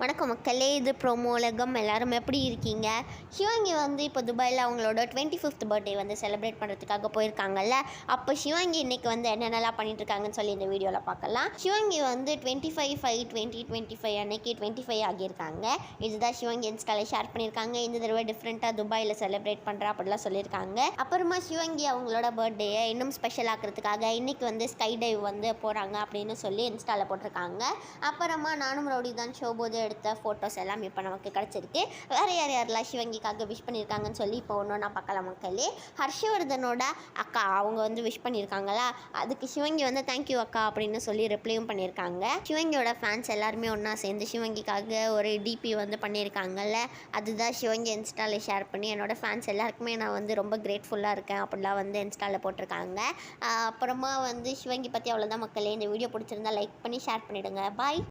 வணக்கம் மக்களே, இது ப்ரோமோ உலகம். எல்லாரும் எப்படி இருக்கீங்க? சிவாங்கி வந்து இப்போ துபாயில் அவங்களோட 25th பர்த்டே வந்து செலிப்ரேட் பண்ணுறதுக்காக போயிருக்காங்கல்ல. அப்போ சிவாங்கி இன்றைக்கி வந்து என்னென்னலாம் பண்ணிட்டுருக்காங்கன்னு சொல்லி இந்த வீடியோவில் பார்க்கலாம். சிவாங்கி வந்து 25/5/2025 அன்னைக்கு 25 ஆகியிருக்காங்க. இதுதான் சிவாங்கி இன்ஸ்டாவில் ஷேர் பண்ணியிருக்காங்க. இந்த தடவை டிஃப்ரெண்ட்டாக துபாயில் செலிப்ரேட் பண்ணுறா அப்படிலாம் சொல்லியிருக்காங்க. அப்புறமா சிவாங்கி அவங்களோட பர்த்டேயை இன்னும் ஸ்பெஷல் ஆக்கிறதுக்காக இன்றைக்கி வந்து ஸ்கை டைவ் வந்து போகிறாங்க அப்படின்னு சொல்லி இன்ஸ்டாவில் போட்டிருக்காங்க. அப்புறமா நானும் ரவுடி தான் ஷோ போது எடுத்த ஃபோட்டோஸ் எல்லாம் இப்போ நமக்கு கிடச்சிருக்கு. வேறு யாரெல்லாம் சிவங்கிக்காக விஷ் பண்ணியிருக்காங்கன்னு சொல்லி இப்போ ஒன்று நான் பார்க்கலாம் மக்களே. ஹர்ஷவர்தனோட அக்கா அவங்க வந்து விஷ் பண்ணியிருக்காங்களா, அதுக்கு சிவங்கி வந்து தேங்க்யூ அக்கா அப்படின்னு சொல்லி ரிப்ளையும் பண்ணியிருக்காங்க. சிவங்கியோட ஃபேன்ஸ் எல்லாருமே ஒன்றா சேர்ந்து சிவங்கிக்காக ஒரு டிபி வந்து பண்ணியிருக்காங்கல்ல, அதுதான் சிவங்கி இன்ஸ்டாவில் ஷேர் பண்ணி என்னோட ஃபேன்ஸ் எல்லாருக்குமே நான் வந்து ரொம்ப கிரேட்ஃபுல்லாக இருக்கேன் அப்படிலாம் வந்து இன்ஸ்டாவில் போட்டிருக்காங்க. அப்புறமா வந்து சிவங்கி பற்றி அவ்வளோதான் மக்களே. இந்த வீடியோ பிடிச்சிருந்தா லைக் பண்ணி ஷேர் பண்ணிவிடுங்க. பாய்.